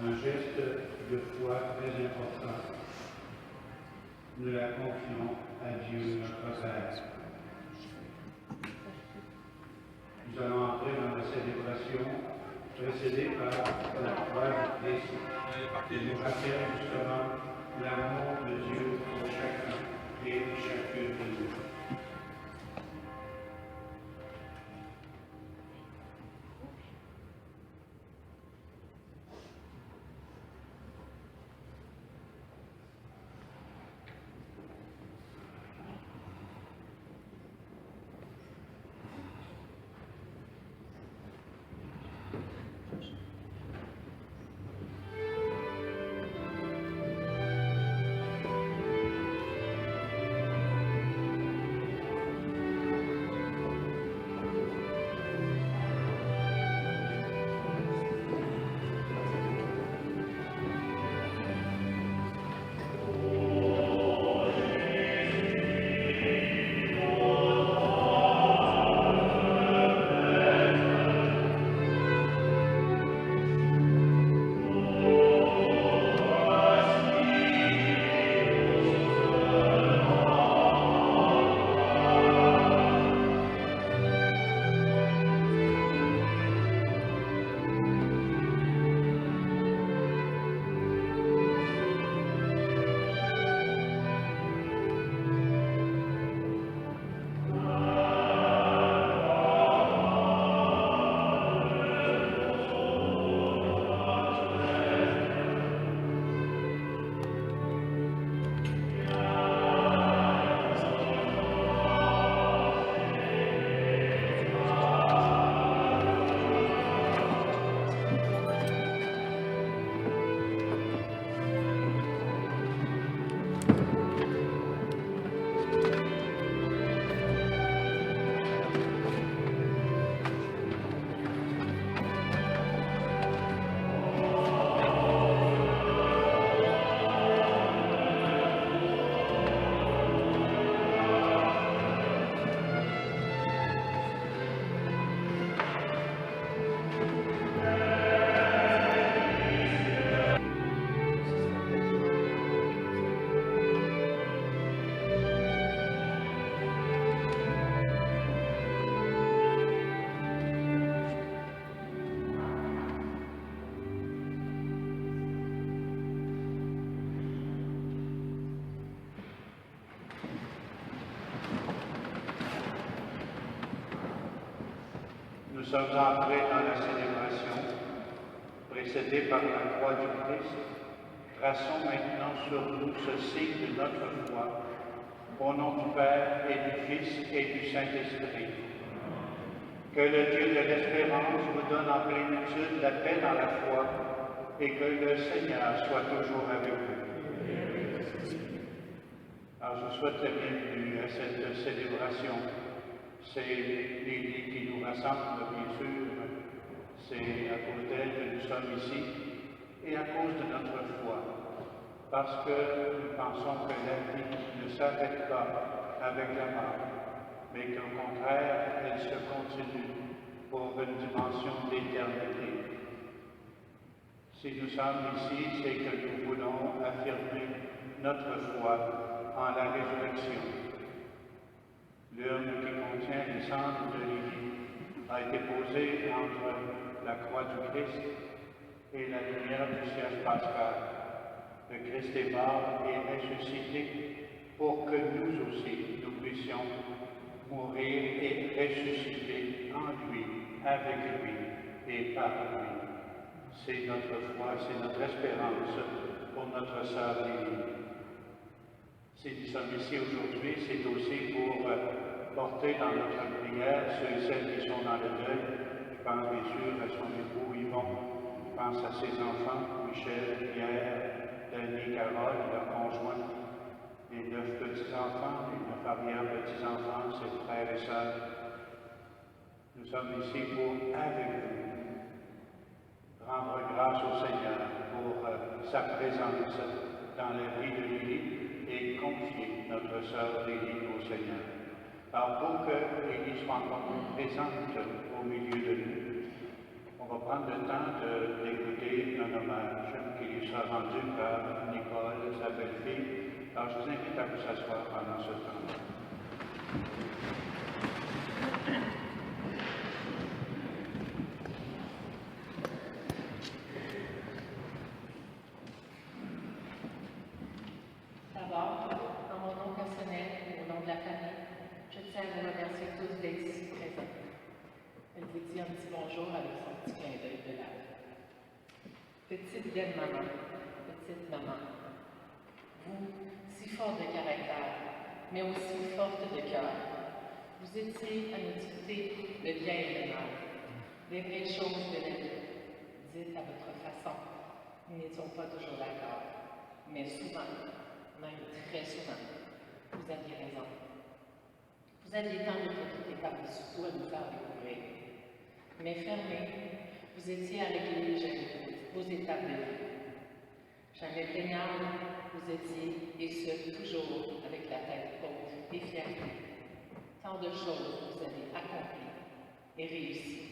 un geste de foi très important. Nous la confions à Dieu notre Père. Nous allons entrer dans la célébration précédée par la croix du Christ qui nous rappelle justement l'amour de Dieu pour chacun et chacune de nous. Nous sommes entrés dans la célébration, précédée par la croix du Christ. Traçons maintenant sur nous ce signe de notre foi, au nom du Père et du Fils et du Saint-Esprit. Que le Dieu de l'espérance vous donne en plénitude la paix dans la foi et que le Seigneur soit toujours avec vous. Alors je souhaite la bienvenue à cette célébration. C'est l'Église qui nous rassemble, bien sûr. C'est à cause d'elle que nous sommes ici et à cause de notre foi. Parce que nous pensons que la vie ne s'arrête pas avec la mort, mais qu'au contraire, elle se continue pour une dimension d'éternité. Si nous sommes ici, c'est que nous voulons affirmer notre foi en la résurrection. L'urne qui contient les cendres de l'Église a été posée entre la croix du Christ et la lumière du siège pascal. Le Christ est mort et ressuscité pour que nous aussi, nous puissions mourir et ressusciter en lui, avec lui et par lui. C'est notre foi, c'est notre espérance pour notre sœur l'Église. Si nous sommes ici aujourd'hui, c'est aussi pour porter dans notre prière ceux et celles qui sont dans le deuil. Je pense bien sûr à son époux Yvon, je pense à ses enfants, Michel, Pierre, Denis, Carole, leurs conjoints, les 9 petits-enfants, les 9 arrière-petits-enfants, ses frères et sœurs. Nous sommes ici pour, avec vous, rendre grâce au Seigneur pour sa présence dans la vie de l'Église et confier notre sœur Lily au Seigneur. Alors pour que l'Église soit encore plus présente au milieu de nous, on va prendre le temps d'écouter un hommage lui sera rendu par Nicole, sa belle-fille. Alors je vous invite à vous asseoir pendant ce temps-là. D'abord, en mon nom personnel et au nom de la famille, je tiens à vous remercier tous d'être ici présents. Elle vous dit un petit bonjour avec son petit clin d'œil de lave. Petite belle maman, petite maman, vous, si forte de caractère, mais aussi forte de cœur, vous étiez à nous dicter le bien et le mal, les vraies choses de la vie, dites à votre façon. Nous n'étions pas toujours d'accord, mais souvent, même très souvent, vous aviez raison. Vous aviez tant de petites étapes de surtout à nous faire découvrir. Mais fermés, vous étiez à l'église vos étapes de vie. Jamais plaignarde, vous étiez, et ce, toujours avec la tête haute et fierté. Tant de choses vous avez accomplies et réussies.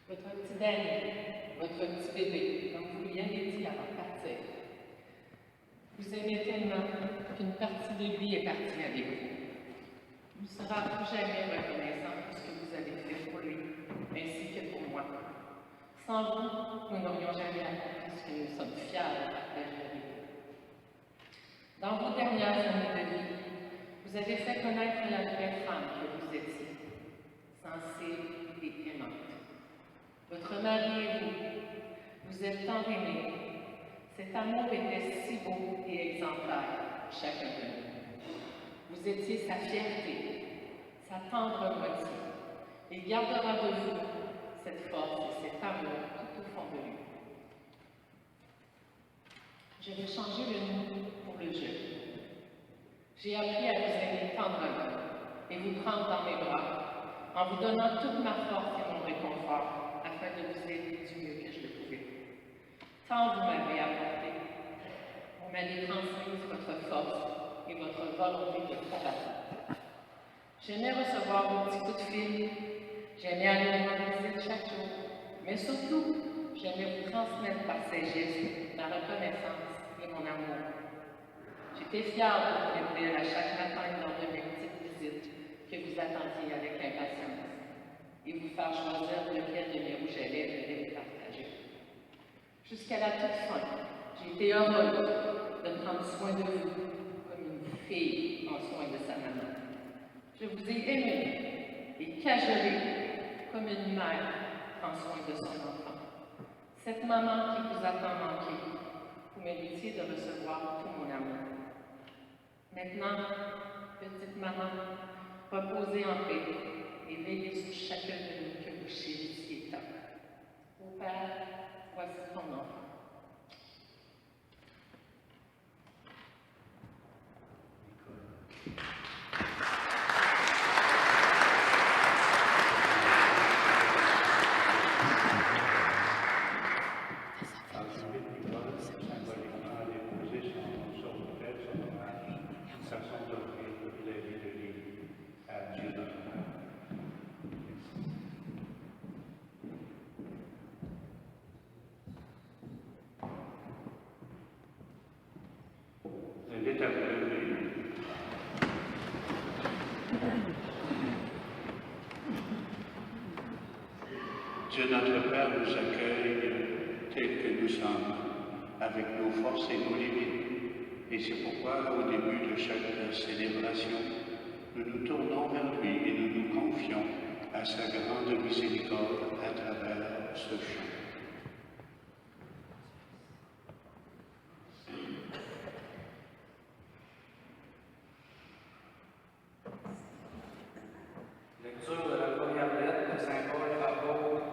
Votre petit dernier, votre petit bébé, comme vous lui avez dit avant de partir, vous aimez tellement qu'une partie de lui est partie avec vous. Il ne sera plus jamais reconnaissant pour ce que vous avez fait pour lui, ainsi que pour moi. Sans vous, nous n'aurions jamais accompli ce que nous sommes fiers de partager avec vous. Dans vos dernières années de vie, vous avez fait connaître la vraie femme que vous étiez, sensible et aimante. Votre mari et vous êtes tant aimés. Cet amour était si beau et exemplaire, chacun de nous. Vous étiez sa fierté, sa tendre moitié. Il gardera de vous cette force et cet amour tout au fond de lui. Je vais changer le nous pour le je. J'ai appris à vous aimer tendrement et vous prendre dans mes bras, en vous donnant toute ma force et mon réconfort, afin de vous aider du mieux que je le pouvais. Tant vous m'avez apporté, vous m'avez transmis votre force et votre volonté de combattre. J'aimais recevoir vos petits coups de fil, j'aimais aller vous rendre visite chaque jour, mais surtout, j'aimais vous transmettre par ces gestes ma reconnaissance et mon amour. J'étais fière de vous aider à chaque matin lors de mes petites visites que vous attendiez avec impatience et vous faire choisir lequel de mes rouges à lèvres je devais partager. Jusqu'à la toute fin, j'ai été heureuse de prendre soin de vous comme une fille en soin de sa maman. Je vous ai aimé et cajolé comme une mère prend soin de son enfant. Cette maman qui vous a tant manqué, vous méritez de recevoir tout mon amour. Maintenant, petite maman, reposez en paix et veillez sur chacun de nous que vous chérissiez tant. Ô Père, voici ton enfant. Dieu notre Père nous accueille tels que nous sommes, avec nos forces et nos limites. Et c'est pourquoi, au début de chaque célébration, nous nous tournons vers lui et nous nous confions à sa grande miséricorde à travers ce chant. Lecture de la première lettre de Saint Paul apôtre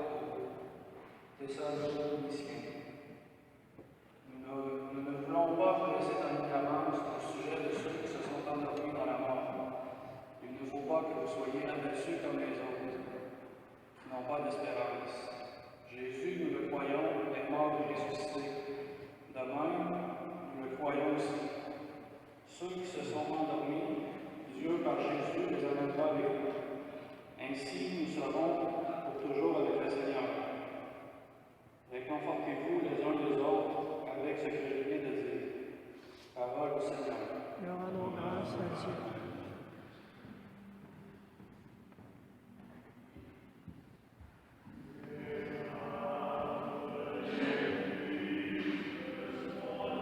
aux Thessaloniciens. Nous ne voulons pas vous laisser dans une avance au sujet de ceux qui se sont endormis dans la mort. Il ne faut pas que vous soyez abattus comme les autres, qui n'ont pas d'espérance. Jésus, nous le croyons, est mort et ressuscité. De même, nous le croyons aussi. Ceux qui se sont endormis, Dieu par Jésus les amènera avec nous. Ainsi, nous serons pour toujours avec le Seigneur. Réconfortez-vous les uns les autres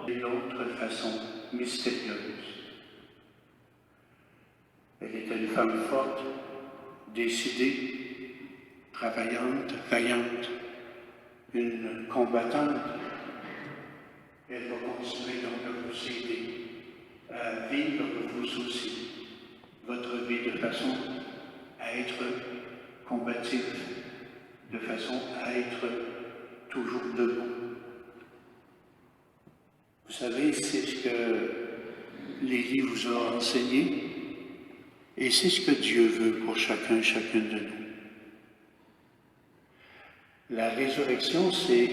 d'une autre façon mystérieuse. Elle était une femme forte, décidée, travaillante, vaillante, une combattante. Elle va continuer donc à vous aider à vivre vous aussi votre vie de façon à être combatif, de façon à être toujours debout. Vous savez, c'est ce que Lily vous a enseigné et c'est ce que Dieu veut pour chacun, chacune de nous. La résurrection, c'est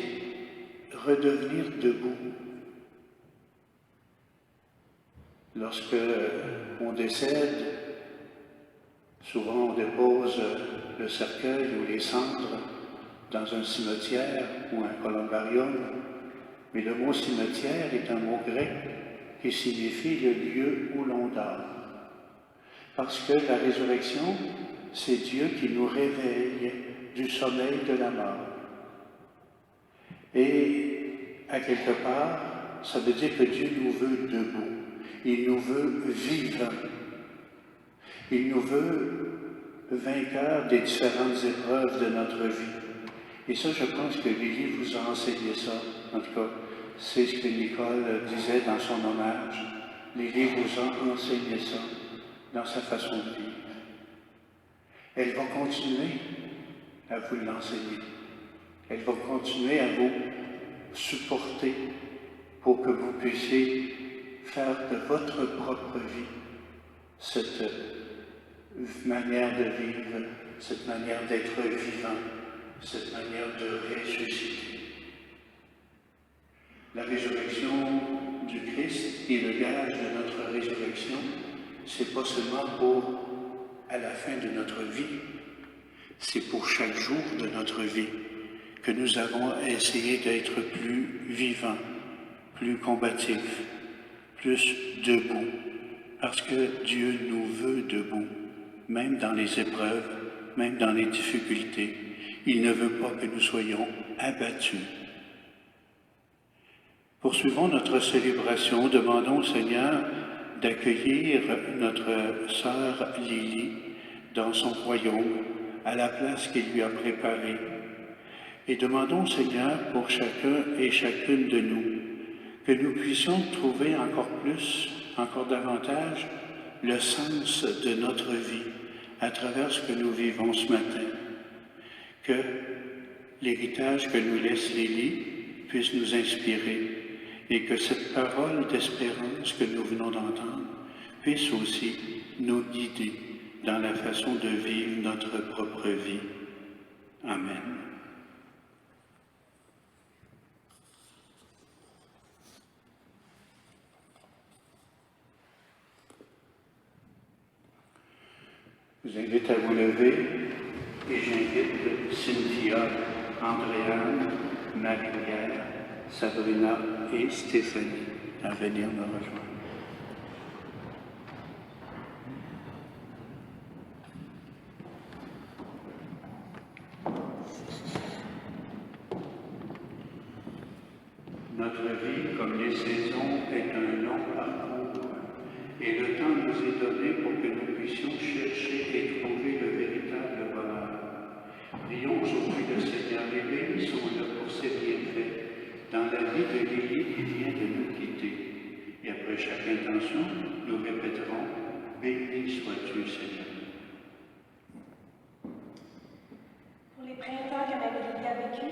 redevenir debout. Lorsque on décède, souvent on dépose le cercueil ou les cendres dans un cimetière ou un columbarium, mais le mot cimetière est un mot grec qui signifie le lieu où l'on dort. Parce que la résurrection, c'est Dieu qui nous réveille du sommeil de la mort. Et à quelque part, ça veut dire que Dieu nous veut debout. Il nous veut vivants. Il nous veut vainqueurs des différentes épreuves de notre vie. Et ça, je pense que Lily vous a enseigné ça. En tout cas, c'est ce que Nicole disait dans son hommage. Lily vous a enseigné ça dans sa façon de vivre. Elle va continuer à vous l'enseigner. Elle va continuer à vous supporter pour que vous puissiez faire de votre propre vie cette manière de vivre, cette manière d'être vivant, cette manière de ressusciter. La résurrection du Christ et le gage de notre résurrection, c'est pas seulement pour à la fin de notre vie, c'est pour chaque jour de notre vie que nous avons essayé d'être plus vivants, plus combatifs, plus debout, parce que Dieu nous veut debout, même dans les épreuves, même dans les difficultés. Il ne veut pas que nous soyons abattus. Poursuivons notre célébration, demandons au Seigneur d'accueillir notre sœur Lily dans son royaume, à la place qu'il lui a préparée. Et demandons au Seigneur pour chacun et chacune de nous, que nous puissions trouver encore plus, encore davantage, le sens de notre vie à travers ce que nous vivons ce matin. Que l'héritage que nous laisse Lily puisse nous inspirer et que cette parole d'espérance que nous venons d'entendre puisse aussi nous guider dans la façon de vivre notre propre vie. Amen. Je vous invite à vous lever et j'invite Cynthia, Andréane, Marie-Pierre, Sabrina et Stéphanie à venir me rejoindre. Notre vie, comme les saisons, est un long parcours et le temps nous est donné pour que nous puissions chercher et trouver le véritable bonheur. Prions aujourd'hui le Seigneur et bénissons-le pour ses bienfaits dans la vie de Lily qui vient de nous quitter. Et après chaque intention, nous répéterons « Béni sois-tu, Seigneur ». Pour les printemps que Mamie Lily a vécu,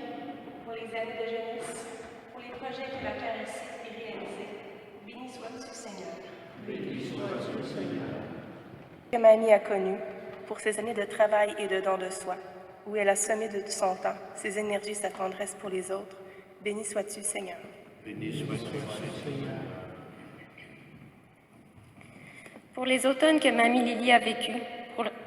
pour les années de jeunesse, pour les projets qu'elle a caressés et réalisés, béni sois-tu, Seigneur. Béni sois-tu, Seigneur. Que Mamie a connu, pour ses années de travail et de don de soi, où elle a semé de son temps, ses énergies, sa tendresse pour les autres, béni sois-tu, Seigneur. Béni sois-tu, Seigneur. Pour les automnes que Mamie Lily a vécus,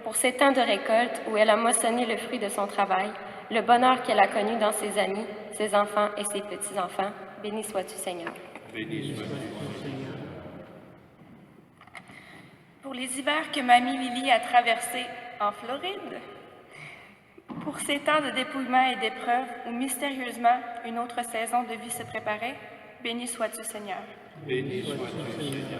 pour ces temps de récolte où elle a moissonné le fruit de son travail, le bonheur qu'elle a connu dans ses amis, ses enfants et ses petits-enfants, béni sois-tu, Seigneur. Béni sois-tu, Seigneur. Pour les hivers que Mamie Lily a traversés en Floride, pour ces temps de dépouillement et d'épreuve où mystérieusement une autre saison de vie se préparait, Béni sois-tu, Seigneur. Béni sois-tu, Seigneur.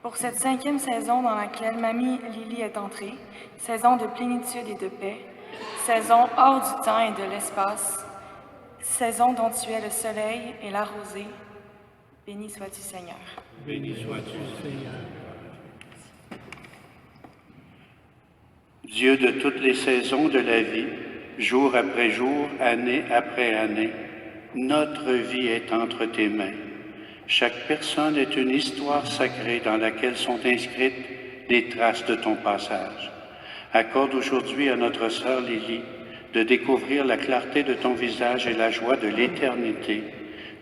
Pour cette 5e saison dans laquelle Mamie Lily est entrée, saison de plénitude et de paix, saison hors du temps et de l'espace, saison dont tu es le soleil et la rosée, béni sois-tu, Seigneur. Béni sois-tu, Seigneur. Dieu de toutes les saisons de la vie, jour après jour, année après année, notre vie est entre tes mains. Chaque personne est une histoire sacrée dans laquelle sont inscrites les traces de ton passage. Accorde aujourd'hui à notre sœur Lily de découvrir la clarté de ton visage et la joie de l'éternité.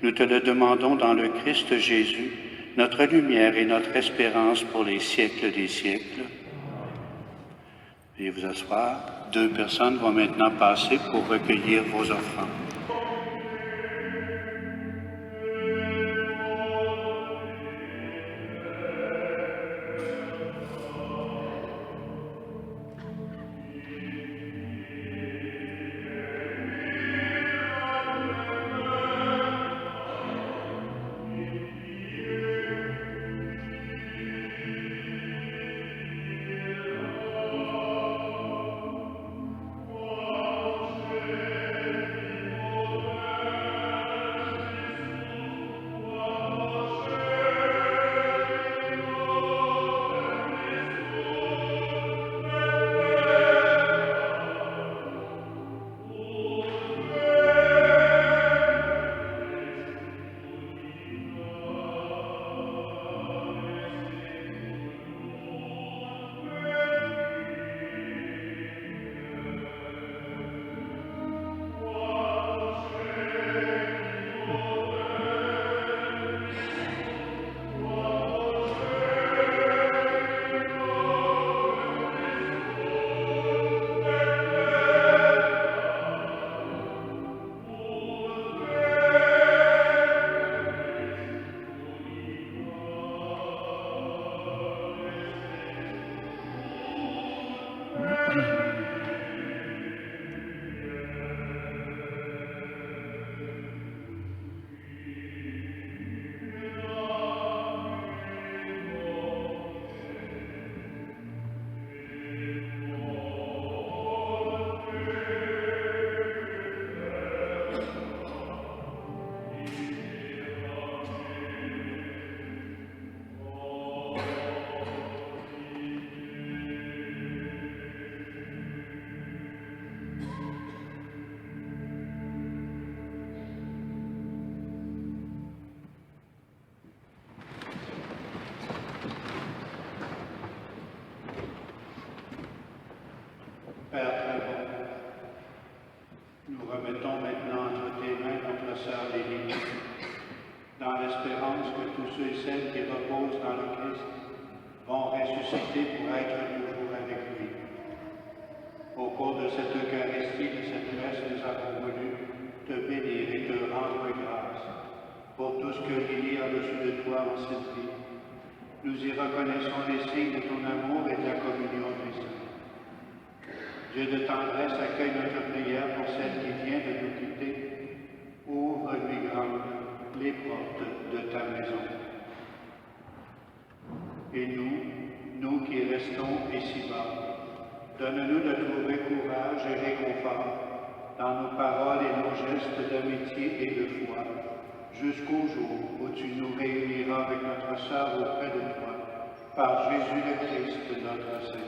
Nous te le demandons dans le Christ Jésus, notre lumière et notre espérance pour les siècles des siècles. Veuillez vous asseoir. 2 personnes vont maintenant passer pour recueillir vos offrandes. Père très bon, nous remettons maintenant entre tes mains notre sœur Lily, dans l'espérance que tous ceux et celles qui reposent dans le Christ vont ressusciter pour être toujours avec lui. Au cours de cette Eucharistie, de cette messe, nous avons voulu te bénir et te rendre grâce pour tout ce que Lily a reçu de toi en cette vie. Nous y reconnaissons les signes de ton amour et de la communion des saints. Dieu de tendresse, accueille notre prière pour celle qui vient de nous quitter. Ouvre-lui grande les portes de ta maison. Et nous qui restons ici-bas, donne-nous de trouver courage et réconfort dans nos paroles et nos gestes d'amitié et de foi, jusqu'au jour où tu nous réuniras avec notre sœur auprès de toi, par Jésus le Christ, notre Seigneur.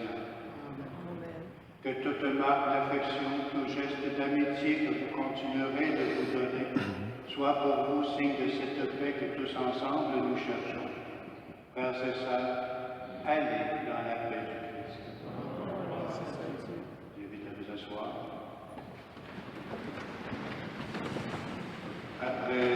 Que toute marque d'affection, tout geste d'amitié que vous continuerez de vous donner, soit pour vous signe de cette paix que tous ensemble nous cherchons. Frères et sœurs, allez dans la paix du Christ. Je vous invite à vous asseoir. Après